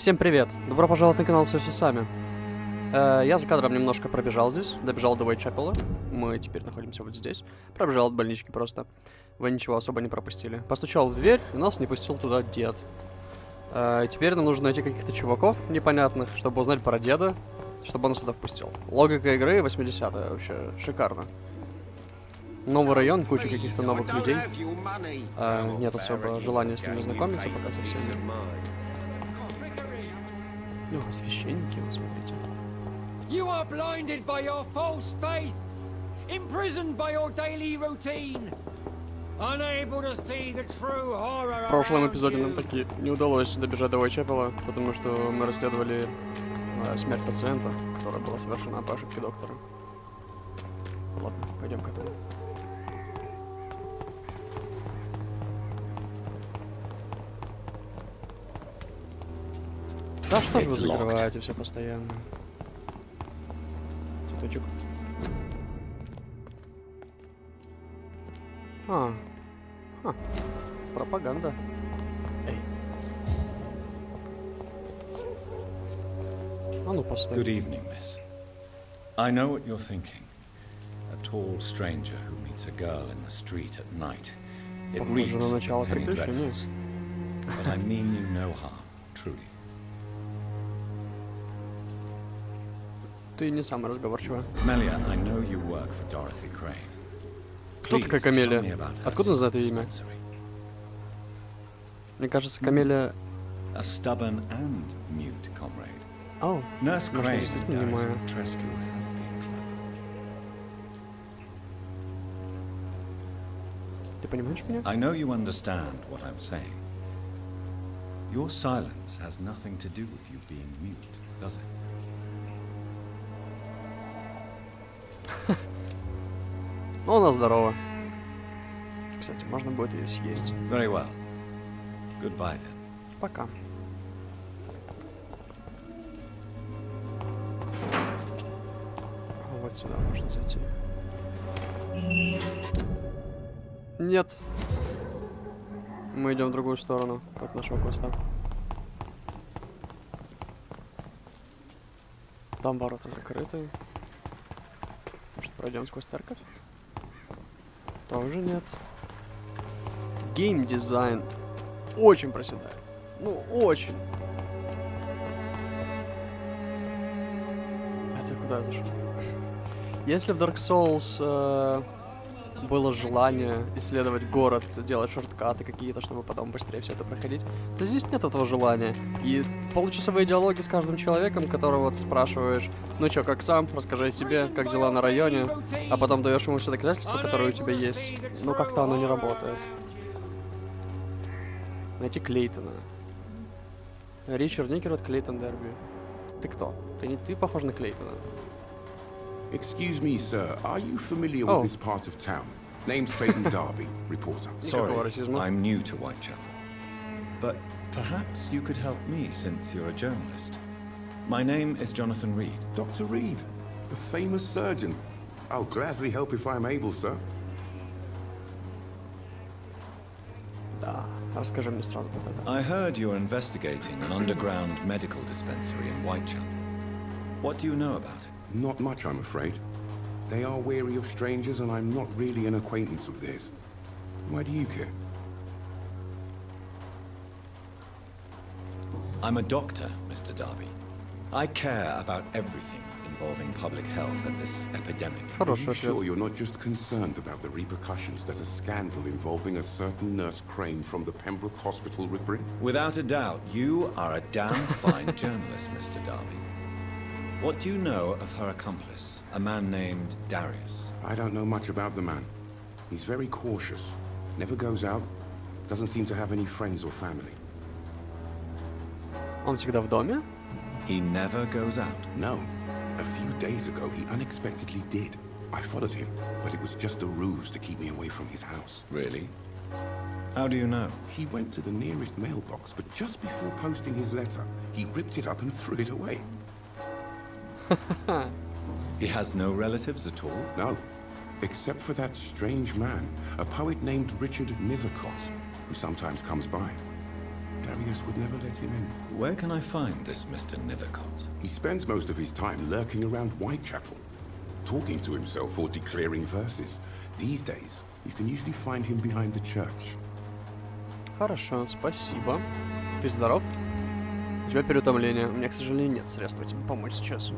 Всем привет! Добро пожаловать на канал с Усами. Я за кадром немножко пробежал здесь, добежал до Уайтчапела. Мы теперь находимся вот здесь. Пробежал от больнички просто. Вы ничего особо не пропустили. Постучал в дверь, и нас не пустил туда дед. Теперь нам нужно найти каких-то чуваков непонятных, чтобы узнать про деда, чтобы он нас сюда впустил. Логика игры 80-е, вообще шикарно. Новый район, куча каких-то новых людей. Нет особо желания с ними знакомиться пока совсем. Ну, священники, вы смотрите. You are blinded by your false faith, imprisoned by your daily routine, unable to see the true horror. В прошлом эпизоде нам таки не удалось добежать до Уайтчапела, потому что мы расследовали смерть пациента, которая была совершена по ошибке доктора. Ладно, пойдем к этому. Да что же вы закрываете все постоянно? Цветочек. Пропаганда. Эй. А ну поставь. Good evening, miss. I know what you're thinking. A tall stranger who meets a girl in the street at night. It reeks of penny dreadfuls. But I mean you no harm, truly. Ты не самый разговорчивый. Melia, I know you work for Dorothy Crane. Кто такая Камелия? Откуда он знает ее имя? Мне кажется, Камелия... A stubborn and mute comrade. О, Nurse Crane and Darius понимаю. Trescu have been clever. Ты понимаешь меня? I know you understand what I'm saying. Your silence has nothing to do with you being mute, does it? Ну, она здорова. Кстати, можно будет ее съесть. Very well. Goodbye then. Пока. Вот сюда можно зайти. Нет. Мы идем в другую сторону от нашего куста. Там ворота закрыты. Может, пройдем сквозь церковь? Тоже нет. Геймдизайн очень проседает. Ну, очень. Это куда я зашел? Если в Dark Souls было желание исследовать город, делать шорткаты какие-то, чтобы потом быстрее все это проходить, то здесь нет этого желания. И получасовые диалоги с каждым человеком, которого ты спрашиваешь, ну чё, как сам, расскажи о себе, как дела на районе, а потом даешь ему все доказательства, которые у тебя есть. Ну как-то оно не работает. Найти Клейтона. Ричард Никерот, Клейтон Дерби. Ты кто? Ты похож на Клейтона. Excuse me, sir. Are you familiar with this part of town? Name's Clayton Darby, reporter. Sorry, I'm new to Whitechapel. But perhaps you could help me since you're a journalist. My name is Jonathan Rid. Dr. Reed, the famous surgeon. I'll gladly help if I'm able, sir. Да, расскажи мне сразу вот это. I heard you're investigating an underground medical dispensary in Whitechapel. What do you know about it? Not much, I'm afraid. They are wary of strangers, and I'm not really an acquaintance of theirs. Why do you care? I'm a doctor, Mr. Darby. I care about everything involving public health and this epidemic. Are you sure you're not just concerned about the repercussions that a scandal involving a certain Nurse Crane from the Pembroke Hospital would bring? Without a doubt, you are a damn fine journalist, Mr. Darby. What do you know of her accomplice, a man named Darius? I don't know much about the man. He's very cautious. Never goes out. Doesn't seem to have any friends or family. Он всегда в доме? He never goes out. No. A few days ago, he unexpectedly did. I followed him, but it was just a ruse to keep me away from his house. Really? How do you know? He went to the nearest mailbox, but just before posting his letter, he ripped it up and threw it away. He has no relatives at all? No, except for that strange man, a poet named Richard Nethercott, who sometimes comes by. Darius would never let him in. Where can I find this Mr. Nethercott? He spends most of his time lurking around Whitechapel, talking to himself or declaring verses. These days, you can usually find him behind the church. Хорошо, спасибо. Ты здоров? У тебя переутомление. У меня, к сожалению, нет средств тебе помочь сейчас.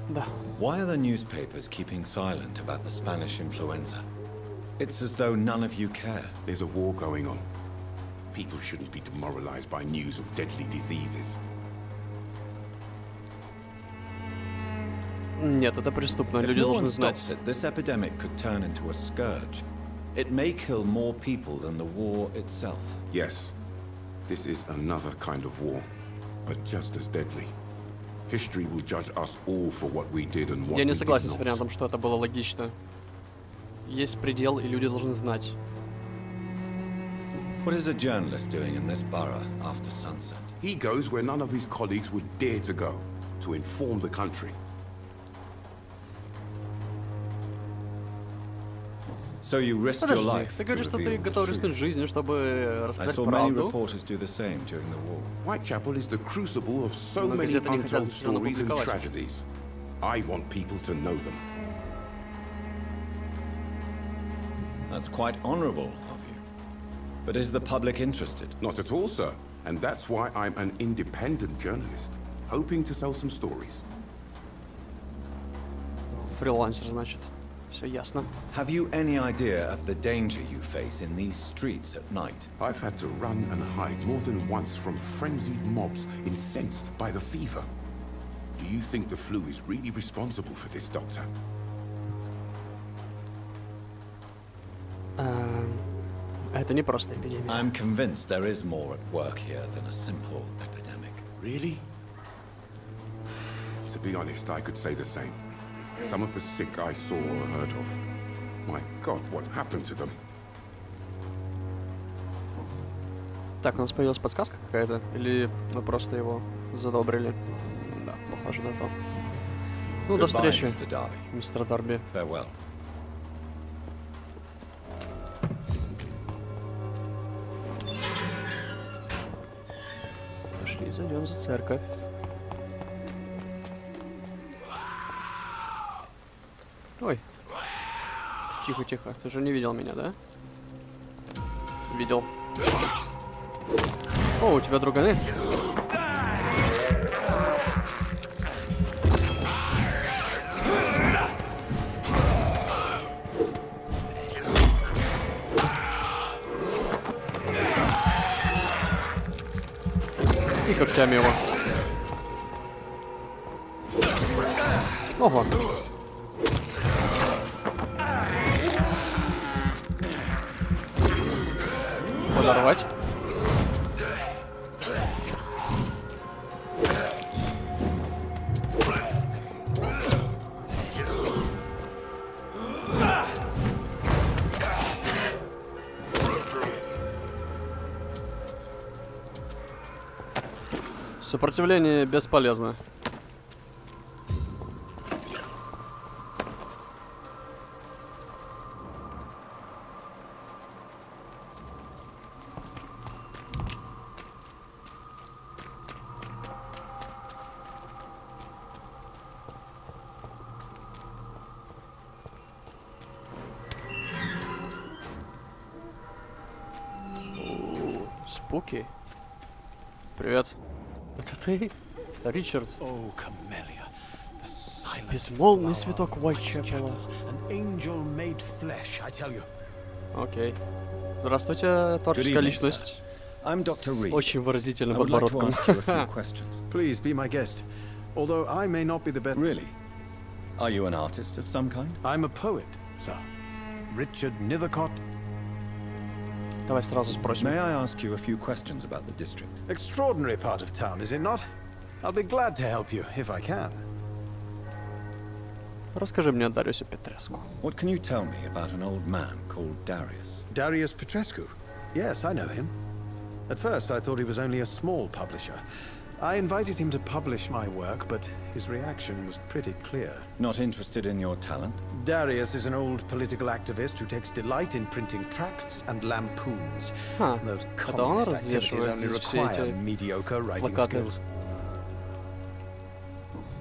Да. Why are the newspapers keeping silent about the Spanish influenza? It's as though none of you care. There's a war going on. People shouldn't be demoralized by news of deadly diseases. Нет, это преступно. Люди должны знать. This epidemic could turn into a scourge. It may kill more people than the war itself. Yes, this is another kind of war, but just as deadly. History will judge us all for what we did and what we did not. Я не согласен с вариантом, что это было логично. Есть предел, и люди должны знать. What is a journalist doing in this borough after sunset? He goes where none of his colleagues would dare to go, to inform the country. So you risk your Подожди, life ты говоришь, to что ты reveal готов the рискнуть truth. жизнью, чтобы I рассказать saw many правду? reporters do the same during the war. Whitechapel is the crucible of so Но many газеты не хотят untold всё равно stories and публиковать. tragedies. I want people to know them. That's quite honorable of you. But is the public interested? Not at all, sir. And that's why I'm an independent journalist, hoping to sell some stories. Фрилансер, значит. Все ясно. Have you any idea of the danger you face in these streets at night? I've had to run and hide more than once from frenzied mobs incensed by the fever. Do you think the flu is really responsible for this, Doctor? Это не просто эпидемия. I'm convinced there is more at work here than a simple epidemic. Really? To be honest, I could say the same. Some of the sick I saw or heard of. My God, what happened to them? Так, у нас появилась подсказка какая-то? Или мы просто его задобрили? Да, похоже на то. Ну, до Goodbye, встречи, Mr. Darby. мистер Дарби. Farewell. Пошли, зайдем за церковь. Ой. Тихо, тихо. Ты же не видел меня, да? Видел. О, у тебя друганы. И когтями его. Ого. Подорвать. Сопротивление бесполезно. Спуки. Привет. Это ты? Ричард. Безмолвный цветок Уайтчепела. Окей. Здравствуйте, творческая личность. I'm Dr. С Reid. очень выразительным I would like to подбородком. ask you a few questions. Please be my guest. Although I may not be the best. Really? Are you an artist of some kind? I'm a poet, sir. Richard Nethercott. Давай сразу спросим. May I ask you a few questions about the district? Extraordinary part of town, is it not? I'll be glad to help you if I can. Расскажи мне о Дариусе Петреску. What can you tell me about an old man called Darius? Darius Petrescu. Yes, I know him. At first, I thought he was only a small publisher, I invited him to publish my work, but his reaction was pretty clear. Not interested in your talent? Darius is an old political activist who takes delight in printing tracts and lampoons. Those communist activities only require mediocre writing skills.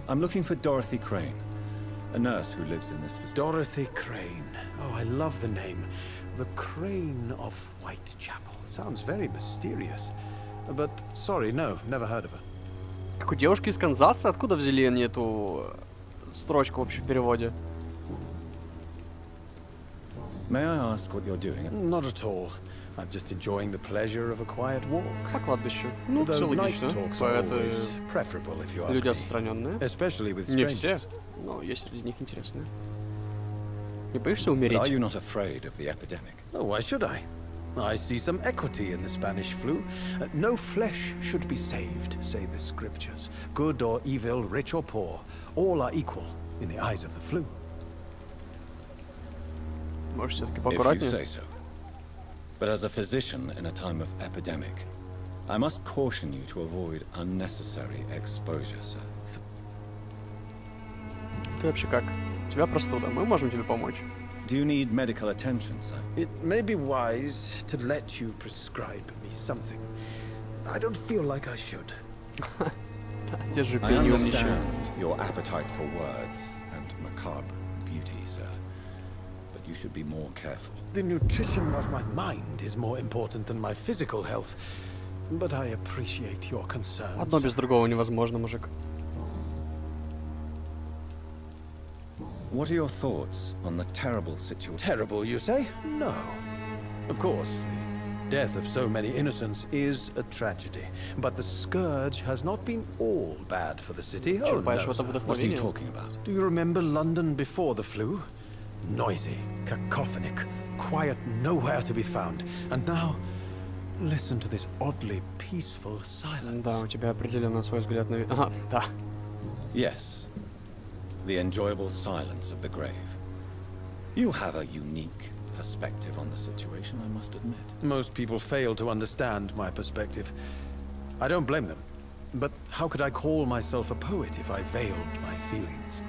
I'm looking for Dorothy Crane, a nurse who lives in this facility. Dorothy Crane. Oh, I love the name. The Crane of Whitechapel. Sounds very mysterious. But, sorry, no, never heard of her. Как у девушки из Канзаса? Откуда взяли они эту строчку вообще в переводе? May I ask what you're doing? Not at all. I'm just enjoying the pleasure of a quiet walk. По кладбищу. Ну, все логично. Поэты люди отстраненные. Especially with Не все, но есть среди них интересные. Не боишься умереть? Are you not afraid of the epidemic? Oh, why should I? I see some equity in the Spanish flu. No flesh should be saved, say the scriptures. Good or evil, rich or poor, all are equal in the eyes of the flu. Можешь все-таки If поаккуратнее? you say so. But as a physician in a time of epidemic, I must caution you to avoid unnecessary exposure, sir. Ты вообще как? У тебя простуда. Мы можем тебе помочь. Do you need medical attention, sir? It may be wise to let you prescribe me something. I don't feel like I should. Держи I пень, умничай. understand your appetite for words and macabre beauty, sir. But you should be more careful. The nutrition of my mind is more important than my physical health. But I appreciate your concerns. Одно без другого невозможно, мужик. What are your thoughts on the terrible situation? Terrible, you say? No. Of course, the death of so many innocents is a tragedy. But the scourge has not been all bad for the city. Oh, no, Черпаешь в этом sir. What are you вдохновение? talking about? Do you remember London before the flu? Noisy, cacophonic, quiet nowhere to be found. And now, listen to this oddly peaceful silence. Да, у тебя определенно свой взгляд на... Ага, да. Yes. The enjoyable silence of the grave. You have a unique perspective on the situation, I must admit. Most people fail to understand my perspective. I don't blame them. But how could I call myself a poet if I veiled my feelings?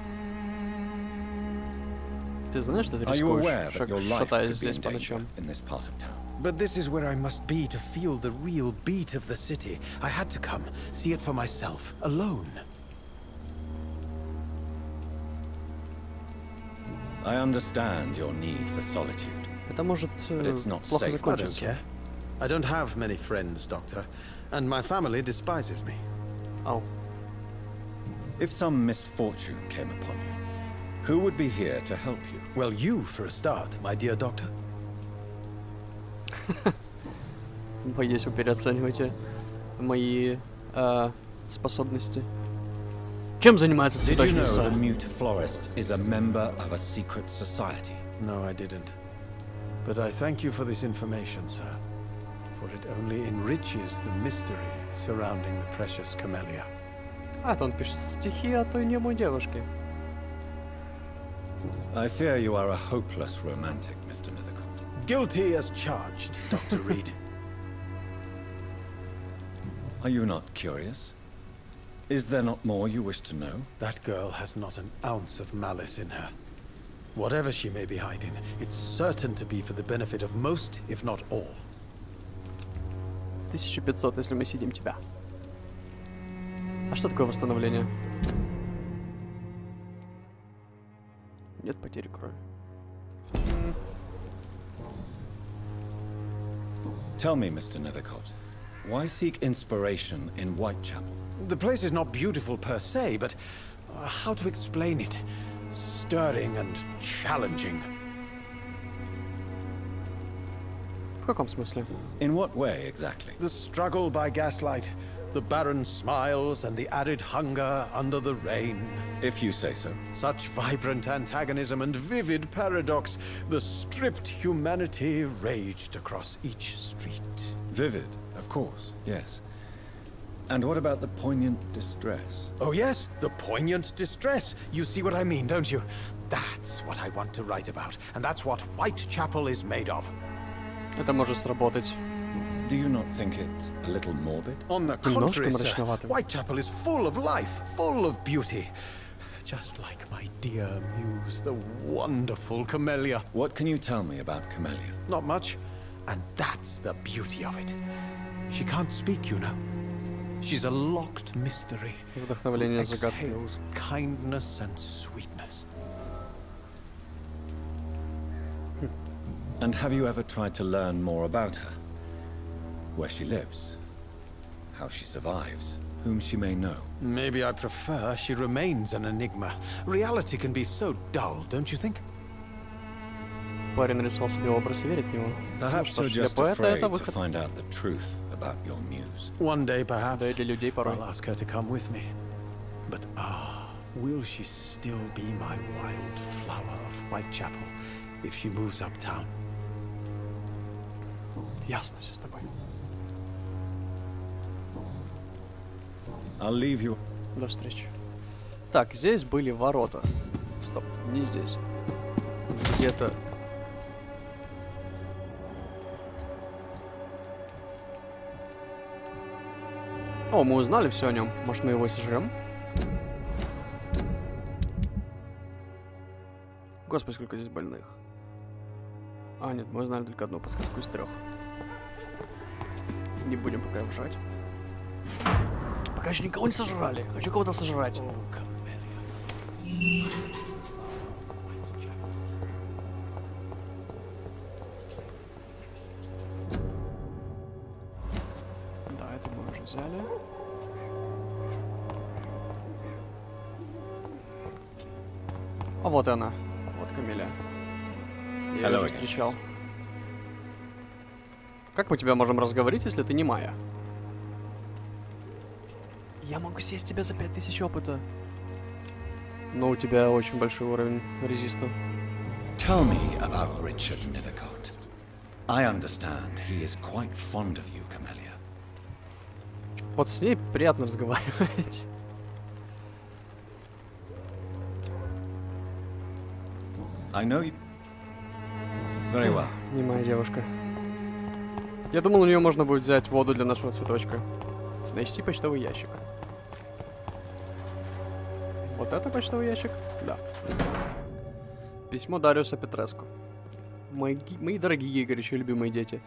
Ты знаешь, что ты Are you aware рискуешь, that your life шатаясь could be здесь in по danger ночам? in this part of town? But this is where I must be to feel the real beat of the city. I had to come, see it for myself, alone. I understand your need for solitude. Это может But it's not плохо safe. I don't закончиться. care. I don't have many friends, Doctor, and my family despises me. Ау. If some misfortune came upon you, who would be here to help you? Well, you for a start, my dear Doctor. Боюсь, вы переоцениваете мои способности. Чем занимается Did you цветочный know the сад? mute florist is a member of a secret society? No, I didn't. But I thank you for this information, sir. For it only enriches the mystery surrounding the precious camellia. А, это он пишет стихи о той немой девушке. I fear you are a hopeless romantic, Mr. Nethercott. Guilty as charged, Dr. Reed. Are you not curious? Is there not more you wish to know? That girl has not an ounce of malice in her. Whatever she may be hiding, it's certain to be for the benefit of most, if not all. 1500, если мы сидим тебя. А что такое восстановление? Нет потери крови. Tell me, Mr. Nethercott, why seek inspiration in Whitechapel? The place is not beautiful per se, but how to explain it? Stirring and challenging. В каком смысле? In what way exactly? The struggle by gaslight, the barren smiles and the added hunger under the rain. If you say so. Such vibrant antagonism and vivid paradox, the stripped humanity raged across each street. Vivid, of course, yes. And what about the poignant distress? Oh yes, the poignant distress. You see what I mean, don't you? That's what I want to write about, and that's what Whitechapel is made of. Это может сработать. Do you not think it a little morbid? On the contrary, sir, Whitechapel is full of life, full of beauty. Just like my dear muse, the wonderful Camellia. What can you tell me about Camellia? Not much, and that's the beauty of it. She can't speak, you know. She's a locked mystery. Вдохновление загадки. Exhales kindness and sweetness. And have you ever tried to learn more about her? Where she lives? How she survives? Whom she may know? Maybe I prefer she remains an enigma. Reality can be so dull, don't you think? Парень нарисовал себе образ и верит в него. Perhaps you're just afraid to find out the truth about your muse. One day, perhaps, Да и для людей порой. I'll ask her to come with me. But will she still be my wild flower of Whitechapel if she moves uptown? Ясно все с тобой. I'll leave you. До встречи. Так, здесь были ворота. Стоп, не здесь. Где-то... О, мы узнали все о нем. Может, мы его и сожрем? Господи, сколько здесь больных. А, нет, мы узнали только одну подсказку из 3. Не будем пока его жрать. Пока еще никого не сожрали. Хочу кого-то сожрать. Да, это мы уже взяли. А вот она. Вот Камиля. Я ее уже встречал. Как мы тебя можем разговорить, если ты не моя? Я могу съесть тебя за 5000 опыта. Но у тебя очень большой уровень резиста. Tell me about Richard Nethercott. I understand he is quite fond of you, Camellia. Вот с ней приятно разговаривать. I know you very well. Не моя девушка. Я думал, у нее можно будет взять воду для нашего цветочка. Найти почтовый ящик. Вот это почтовый ящик? Да. Письмо Дариуса Петреску. Мои дорогие и горячо любимые дети.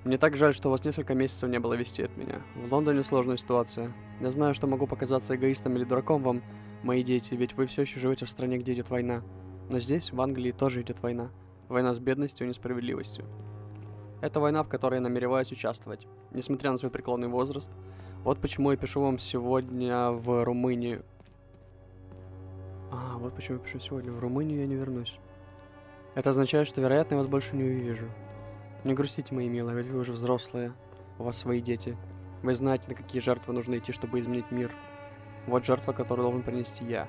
Мне так жаль, что у вас несколько месяцев не было вести от меня. В Лондоне сложная ситуация. Я знаю, что могу показаться эгоистом или дураком вам, мои дети, ведь вы все еще живете в стране, где идет война. Но здесь, в Англии, тоже идет война. Война с бедностью и несправедливостью. Это война, в которой я намереваюсь участвовать, несмотря на свой преклонный возраст. Вот почему я пишу вам сегодня в Румынию. Вот почему я пишу сегодня. В Румынию я не вернусь. Это означает, что, вероятно, я вас больше не увижу. Не грустите, мои милые, ведь вы уже взрослые. У вас свои дети. Вы знаете, на какие жертвы нужно идти, чтобы изменить мир. Вот жертва, которую должен принести я.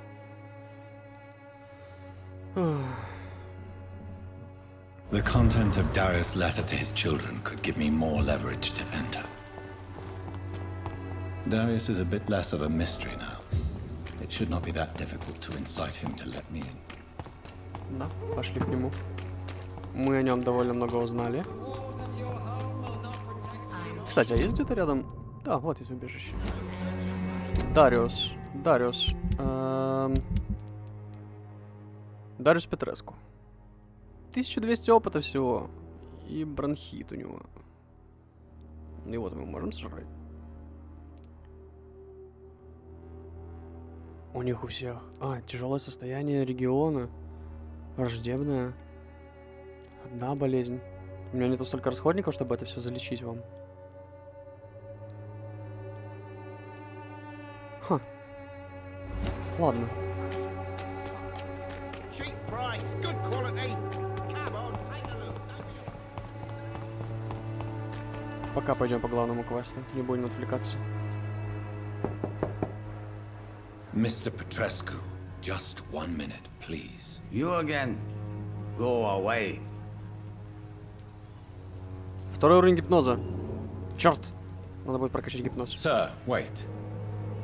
The content of Darius' letter to his children could give me more leverage to enter. Darius is a bit less of a mystery now. It should not be that difficult to incite him to let me in. Да, пошли к нему. Мы о нем довольно много узнали. Кстати, а есть где-то рядом... Да, вот есть убежище. Дариус. Дариус Петреску. 1200 опыта всего. И бронхит у него. И вот мы можем сожрать. У них у всех. Тяжелое состояние региона. Враждебное. Одна болезнь. У меня нету столько расходников, чтобы это все залечить вам. Ладно. Пока пойдем по главному квесту. Не будем отвлекаться. Mr. Petrescu, just 1 minute, please. You again. Go away. Второй уровень гипноза. Черт! Надо будет прокачать гипноз. Sir, wait.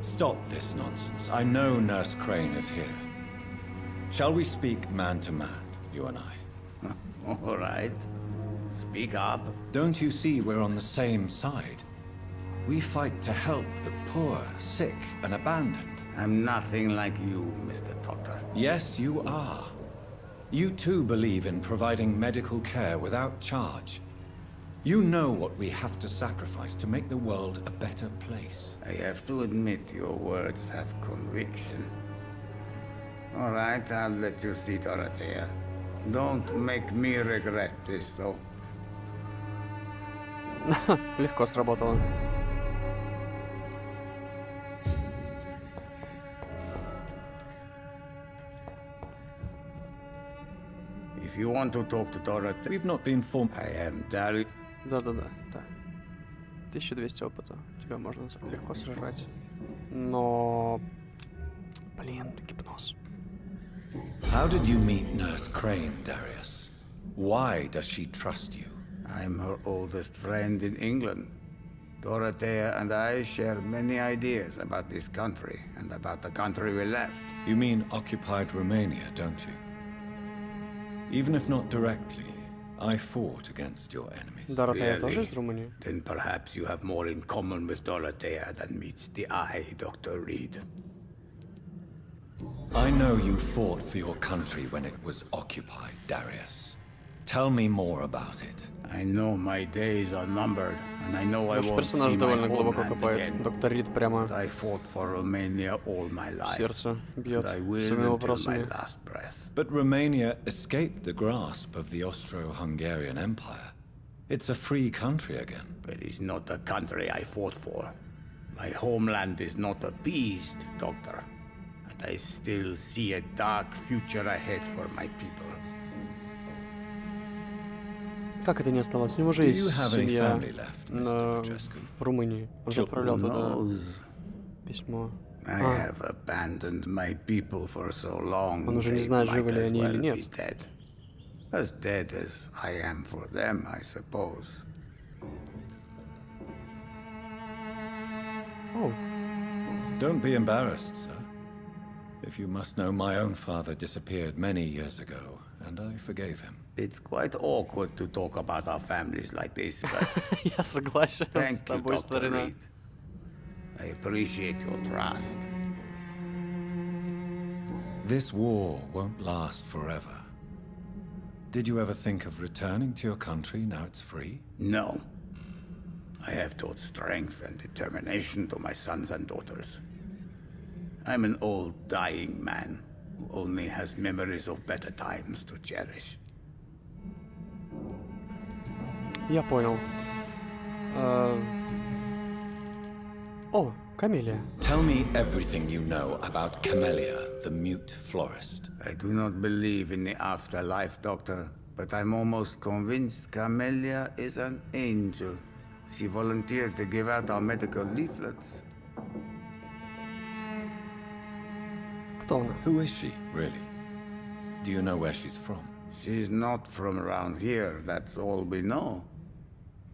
Stop this nonsense. I know Nurse Crane is here. Shall we speak man to man, you and I? All right. Speak up. Don't you see we're on the same side? We fight to help the poor, sick, and abandoned. I'm nothing like you, Mr. Doctor. Yes, you are. You too believe in providing medical care without charge. You know what we have to sacrifice to make the world a better place. I have to admit your words have conviction. All right, I'll let you see Dorothea. Don't make me regret this, though. Легко сработало. If you want to talk to Dorothea, We've not been formed. I am Dari. Да-да-да, да. 1200 опыта. Тебя можно легко сожрать. Но... Блин, гипноз. How did you meet Nurse Crane, Darius? Why does she trust you? I'm her oldest friend in England. Dorothea and I share many ideas about this country and about the country we left. You mean occupied Romania, don't you? Even if not directly, I fought against your enemies. Дороthea тоже из Румынии? Then perhaps you have more in common with Dorothea than meets the eye, Dr. Reed. I know you fought for your country when it was occupied, Darius. Tell me more about it. I know my days are numbered, and I know I Наш won't see персонаж my довольно глубоко homeland копает. again. Доктор Рид прямо But I fought for Romania all my в life, сердце бьет and I will своими until my вопросами. last breath. But Romania escaped the grasp of the Austro-Hungarian Empire. It's a free country again. But it's not the country I fought for. My homeland is not appeased, Doctor. And I still see a dark future ahead for my people. Как это не осталось? У него же Do есть you have any семья family left, Mr. Petrescu? в Румынии. Он же отправлял Who туда knows? письмо. I have abandoned my people for so long. Он уже не they знает, might живы ли as они или well нет. be dead. As dead as I am for them, I suppose. О, Don't be embarrassed, sir. If you must know, my own father disappeared many years ago, and I forgave him. It's quite awkward to talk about our families like this, but я согласен с thank you, тобой, Dr. старина. Reed. I appreciate your trust. This war won't last forever. Did you ever think of returning to your country now it's free? No. I have taught strength and determination to my sons and daughters. I'm an old, dying man who only has memories of better times to cherish. Я понял. О, Камелия. Tell me everything you know about Camellia, the mute florist. I do not believe in the afterlife, Doctor, but I'm almost convinced Camellia is an angel. She volunteered to give out our medical leaflets. Кто она? Who is she, really? Do you know where she's from? She's not from around here, that's all we know.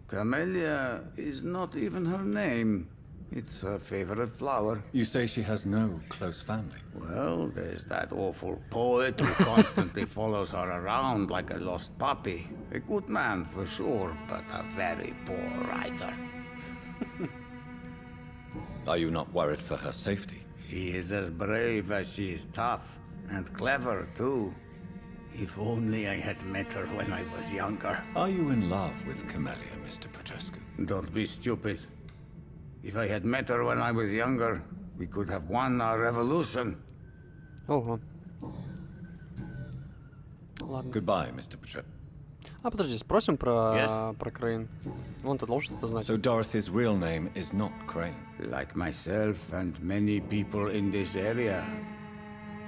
Camellia is not even her name. It's her favorite flower. You say she has no close family. Well, there's that awful poet who constantly follows her around like a lost puppy. A good man for sure, but a very poor writer. Are you not worried for her safety? She is as brave as she is tough, and clever too. If only I had met her when I was younger. Are you in love with Camellia, Mr. Petrescu? Don't be stupid. If I had met her when I was younger, we could have won our revolution. Ого. Ладно. Goodbye, Mr. Petrescu. А, подожди, спросим про, Yes? про Крейн. Он-то должен это знать. So Dorothy's real name is not Crane. Like myself and many people in this area,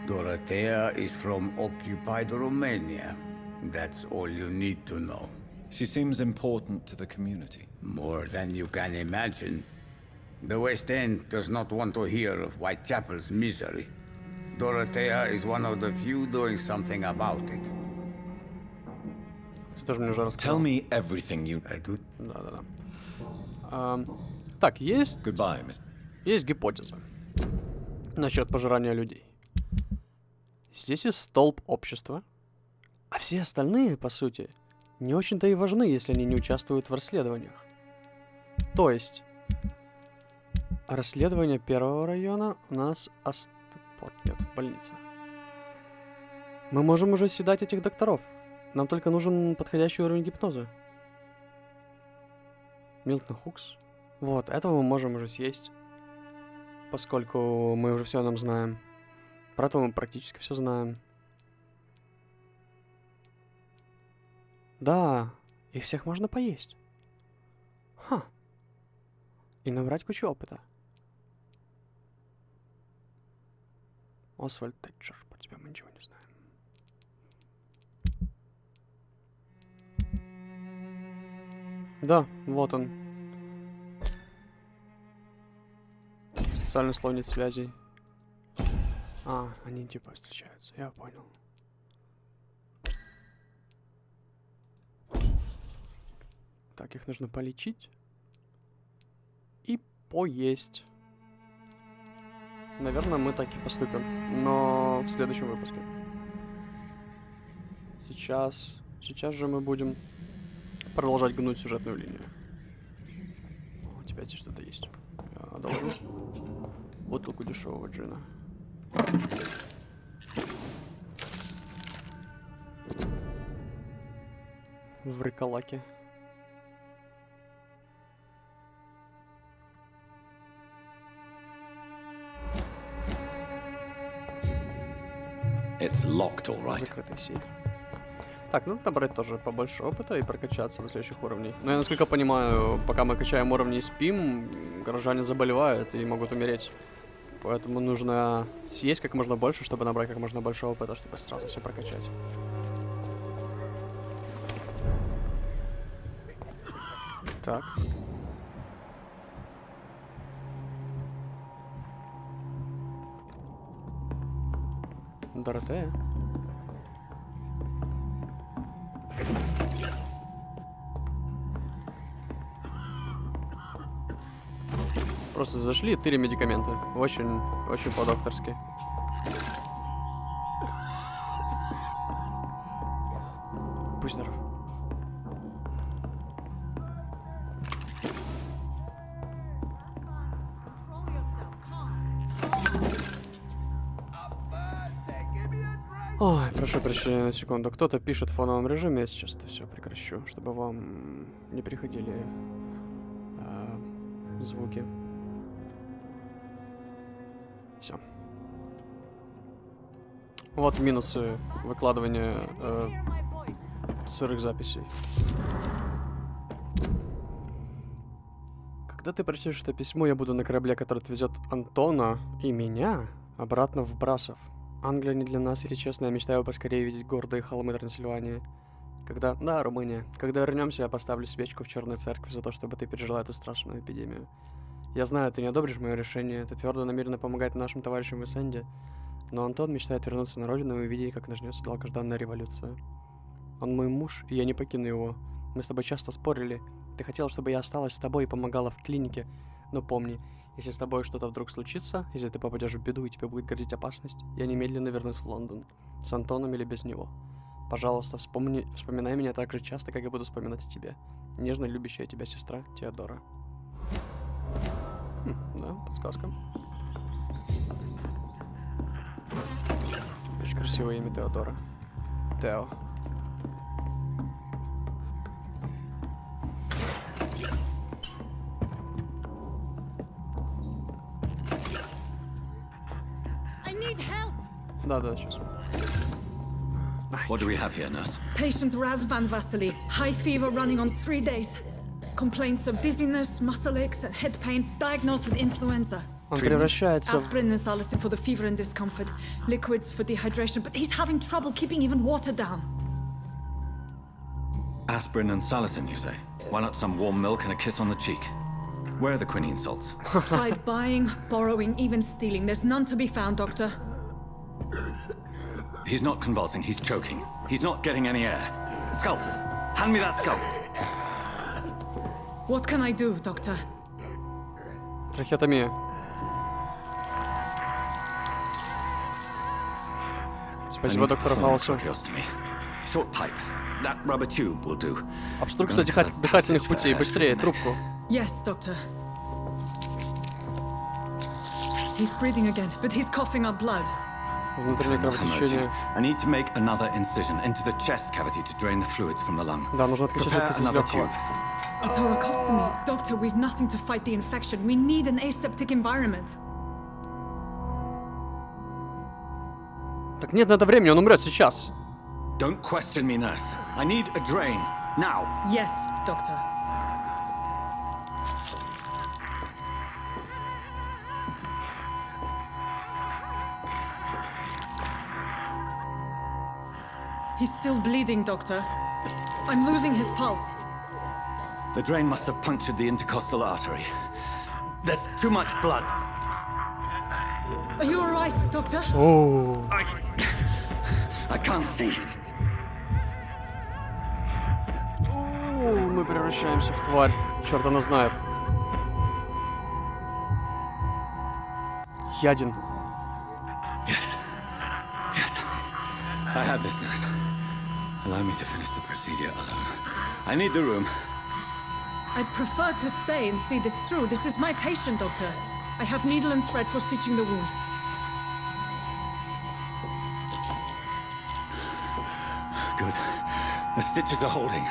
Dorothea is from occupied Romania. That's all you need to know. She seems important to the community. More than you can imagine. The West End does not want to hear of Whitechapel's misery. Dorothea is one of the few doing something about it. Ты тоже мне уже рассказал. Tell me everything you... I do. Да-да-да. Так, есть Goodbye, Mr. гипотеза насчет пожирания людей. Здесь есть столб общества, а все остальные, по сути, не очень-то и важны, если они не участвуют в расследованиях. То есть, расследование первого района у нас... Нет, больница. Мы можем уже седать этих докторов. Нам только нужен подходящий уровень гипноза. Милтон Хукс. Вот, этого мы можем уже съесть. Поскольку мы уже все о нем знаем. Про это мы практически все знаем. Да, их всех можно поесть. Ха. И набрать кучу опыта. Освальд Тэтчер, по тебе мы ничего не знаем. Да, вот он. Социальный слой нет связей. А, они типа встречаются, я понял. Так, их нужно полечить. И поесть. Наверное, мы так и поступим. Но в следующем выпуске. Сейчас же мы будем продолжать гнуть сюжетную линию. У тебя здесь что-то есть. Я одолжу бутылку дешевого джина. В рыкалаке. It's locked, all right. Закрытый сейф. Так, надо набрать тоже побольше опыта и прокачаться до следующих уровней. Но я, насколько понимаю, пока мы качаем уровни и спим, горожане заболевают и могут умереть. Поэтому нужно съесть как можно больше, чтобы набрать как можно больше опыта, чтобы сразу все прокачать. Так. Доротея. Просто зашли и тыли медикаменты. Очень по-докторски. Будь здоров. Ой, прошу прощения на секунду. Кто-то пишет в фоновом режиме, я сейчас это все прекращу, чтобы вам не приходили звуки. Все. Вот минусы выкладывания сырых записей. Когда ты прочтешь это письмо, я буду на корабле, который отвезет Антона и меня обратно в Брасов. Англия не для нас, если честно, я мечтаю поскорее видеть гордые холмы Трансильвании. Да, Румыния. Когда вернемся, я поставлю свечку в черной церкви за то, чтобы ты пережила эту страшную эпидемию. Я знаю, ты не одобришь мое решение, ты твердо намерена помогать нашим товарищам в Эссенде, но Антон мечтает вернуться на родину и увидеть, как начнется долгожданная революция. Он мой муж, и я не покину его. Мы с тобой часто спорили. Ты хотела, чтобы я осталась с тобой и помогала в клинике, но помни, если с тобой что-то вдруг случится, если ты попадешь в беду и тебе будет грозить опасность, я немедленно вернусь в Лондон. С Антоном или без него. Пожалуйста, вспоминай меня так же часто, как я буду вспоминать о тебе. Нежно любящая тебя сестра Теодора. Да, подсказка. Очень красивое имя Теодора. Тео. Да, сейчас. What do we have here, nurse? Patient Raz Van Vasily. High fever running on 3 days. Complaints of dizziness, muscle aches, and head pain. Diagnosed with influenza. Он превращается в... Aspirin and salicin for the fever and discomfort. Liquids for dehydration, but he's having trouble keeping even water down. Aspirin and salicin, you say? Why not some warm milk and a kiss on the cheek? Where are the quinine salts? Tried buying, borrowing, even stealing. There's none to be found, Doctor. He's not convulsing, he's choking. He's not getting any air. Scalpel! Hand me that scalpel! What can I do, Doctor? Трахеотомия. Спасибо, доктор Хаусу. Short pipe. That rubber tube will do. Обструкция дыхательных путей. Быстрее, трубку. Yes, doctor. He's breathing again, but he's coughing up blood. Внутреннее кровотечение. I need to make another incision into the chest cavity to drain the fluids from the lung. Да, нужно откачать жидкость из легкого. A thoracostomy. Doctor, we've nothing to fight the infection. We need an aseptic environment. Так нет на это времени, он умрет сейчас. Don't question me, nurse. I need a drain. Now. Yes, doctor. He's still bleeding, doctor. I'm losing his pulse. The drain must have punctured the intercostal artery. There's too much blood. Are you all right, doctor? Oh. I can't see. Мы превращаемся в тварь. Черт, она знает. Яден. Yes. Yes. I have this, nurse. Allow me to finish the procedure alone. I need the room. I'd prefer to stay and see this through. This is my patient, doctor. I have needle and thread for stitching the wound. Good. The stitches are holding.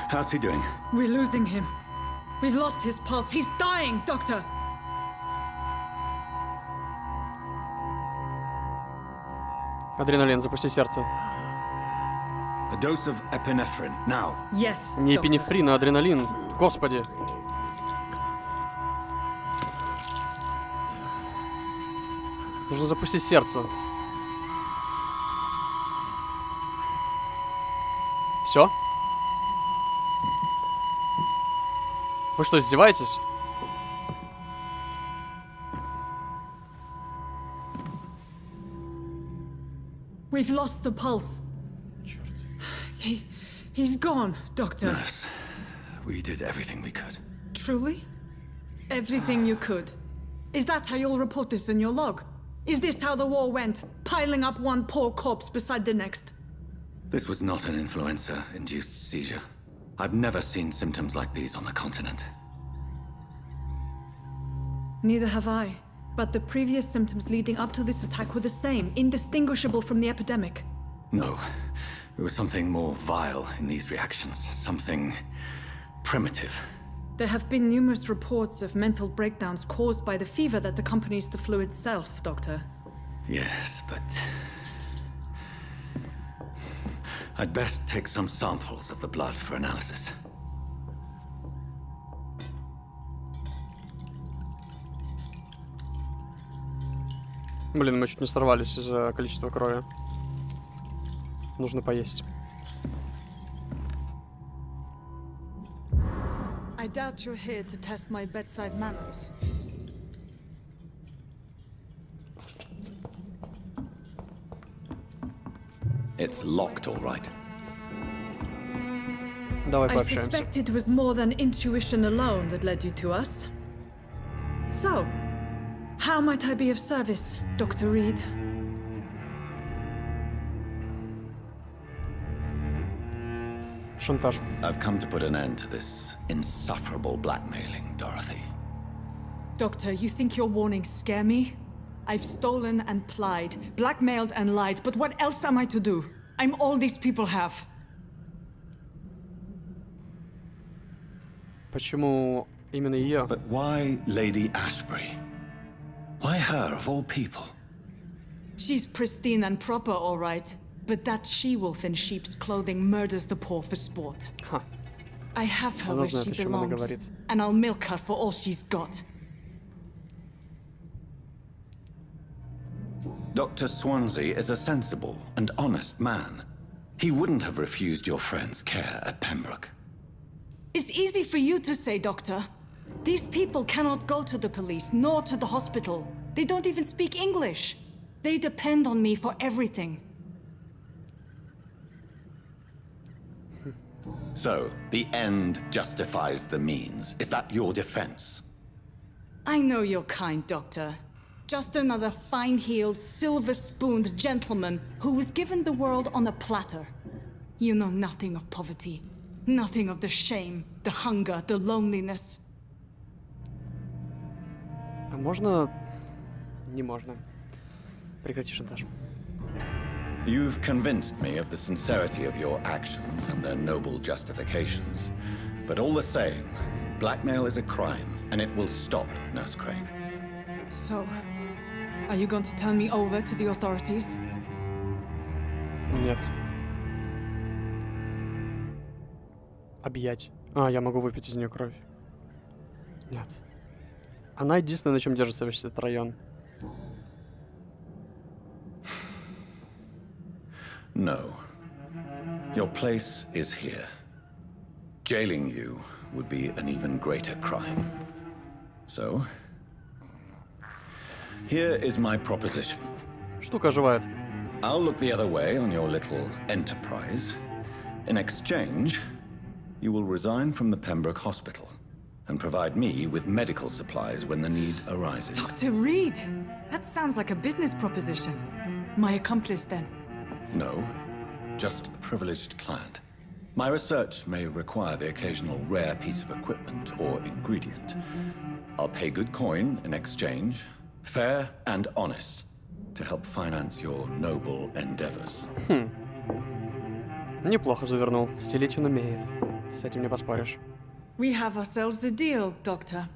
How's he doing? We're losing him. We've lost his pulse. He's dying, doctor. Адреналин, запусти сердце. A dose of epinephrine, now. Yes, Не doctor. эпинефрин, а адреналин. Господи. Нужно запустить сердце. Все? Вы что, издеваетесь? We've lost the pulse. He's gone, doctor. Nurse, we did everything we could. Truly? Everything you could. Is that how you'll report this in your log? Is this how the war went? Piling up one poor corpse beside the next? This was not an influenza-induced seizure. I've never seen symptoms like these on the continent. Neither have I. But the previous symptoms leading up to this attack were the same, indistinguishable from the epidemic. No. There was something more vile in these reactions. Something primitive. There have been numerous reports of mental breakdowns caused by the fever that accompanies the flu itself, Doctor. Yes, but... I'd best take some samples of the blood for analysis. Блин, мы чуть не сорвались из-за количества крови. Нужно поесть. I doubt you're here to test my bedside manners. It's locked, all right. Давай I пообщаемся. suspect it was more than intuition alone that led you to us. So, how might I be of service, Dr. Reed? Шантаж. I've come to put an end to this insufferable blackmailing, Dorothy. Doctor, you think your warnings scare me? I've stolen and plied, blackmailed and lied, but what else am I to do? I'm all these people have. Почему именно ее? But why Lady Ashbury? Why her, of all people? She's pristine and proper, all right. But that she-wolf in sheep's clothing murders the poor for sport. Ха. I have her Она where знает, she о чем она belongs, говорит. and I'll milk her for all she's got. Dr. Swansea is a sensible and honest man. He wouldn't have refused your friend's care at Pembroke. It's easy for you to say, Doctor. These people cannot go to the police, nor to the hospital. They don't even speak English. They depend on me for everything. So, the end justifies the means. Is that your defense? I know you're kind, Doctor. Just another fine-heeled, silver-spooned gentleman who was given the world on a platter. You know nothing of poverty. Nothing of the shame, the hunger, the loneliness. А можно... Не можно. Прекрати шантаж. You've convinced me of the sincerity of your actions and their noble justifications. But all the same, blackmail is a crime, and it will stop, Nurse Crane. So, are you going to turn me over to the authorities? Нет. Объять. А, я могу выпить из нее кровь. Нет. Она единственная, на чем держится весь этот район. No. Your place is here. Jailing you would be an even greater crime. So, here is my proposition. Штука оживает. I'll look the other way on your little enterprise. In exchange, you will resign from the Pembroke Hospital and provide me with medical supplies when the need arises. Dr. Reid! That sounds like a business proposition. My accomplice, then. No, just a privileged client. My research may require the occasional rare piece of equipment or ingredient. I'll pay good coin in exchange, fair and honest, to help finance your noble endeavors. Неплохо завернул. Стелить он умеет. С этим не поспоришь. We have ourselves a deal, Doctor.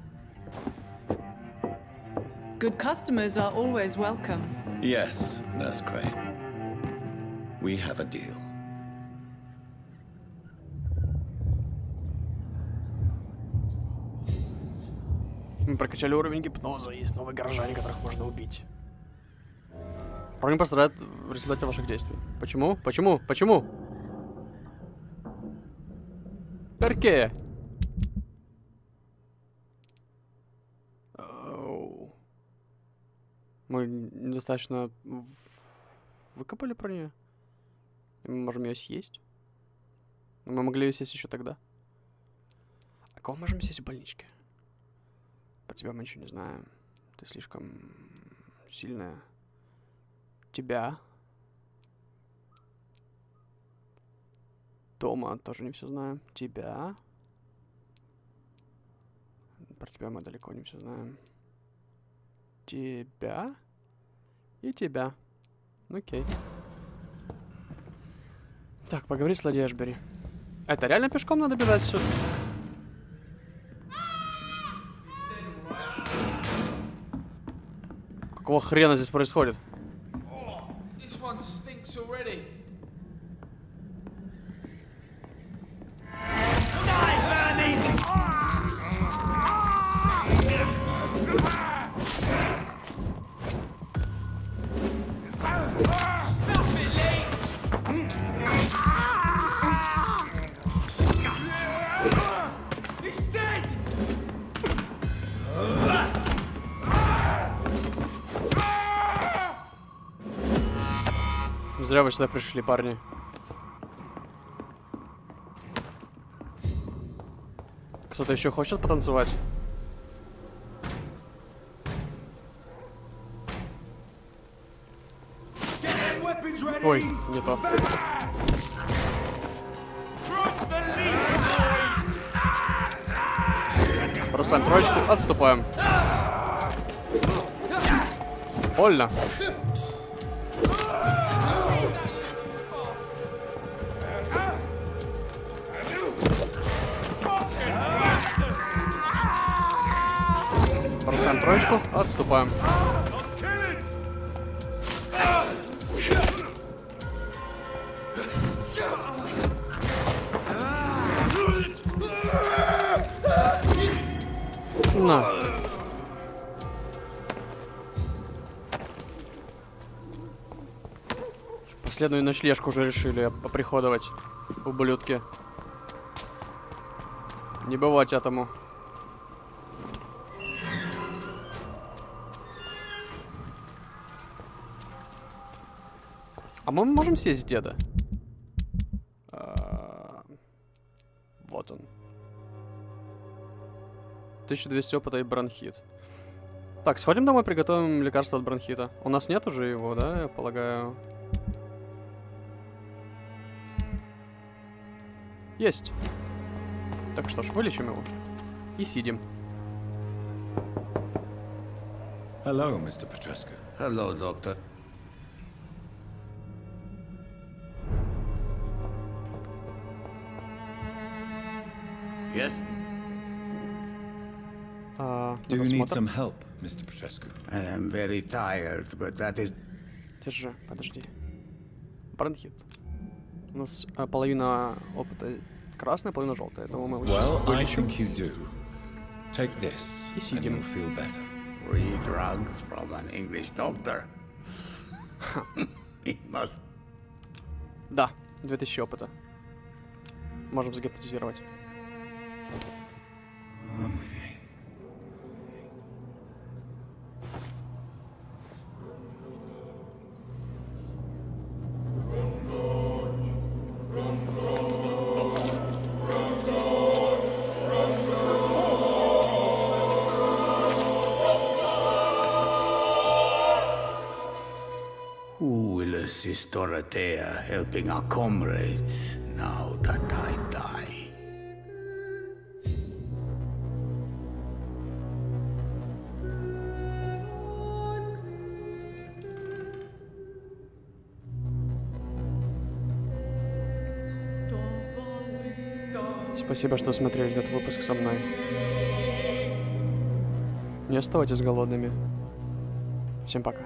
Good customers are always welcome. Yes, Nurse Crane. We have a deal. Мы прокачали уровень гипноза, есть новые горожане, которых можно убить. Парни пострадают в результате ваших действий. Почему? Почему? Почему? Перке? Мы недостаточно выкопали про нее. Мы можем ее съесть. Но мы могли ее съесть еще тогда. А кого можем съесть в больничке? Про тебя мы ничего не знаем. Ты слишком сильная. Тебя. Тома тоже не все знаем. Тебя. Про тебя мы далеко не все знаем. Тебя. И тебя. Окей. Так, поговори с Лади Эшбери. Это реально пешком надо бежать сюда? Какого хрена здесь происходит? Зря вы сюда пришли, парни. Кто-то еще хочет потанцевать? Ой, не то. Бросаем троечку, отступаем. Больно. Бросаем троечку, отступаем. На. Последнюю ночлежку уже решили оприходовать, ублюдки. Не бывать этому. А мы можем сесть деда? Вот он. 1200 опыта и бронхит. Так, сходим домой, приготовим лекарство от бронхита. У нас нет уже его, да, я полагаю? Есть. Так что ж, вылечим его. И сидим. Hello, Mr. Petrescu. Hello, doctor. Yes? Do you need some help, Mr. Petrescu? I am very tired, but that is... Держи, подожди. Бронхит. У нас половина опыта красная, половина желтая. Я думаю, мы его сейчас Well, I вылечим. think you do. Take this, И and сидим. you'll feel better. Free drugs from an English doctor. He must... Да, 2000 опыта. Можем загипнотизировать. Who will assist Dorothea helping our comrades now that I die? Спасибо, что смотрели этот выпуск со мной. Не оставайтесь голодными. Всем пока.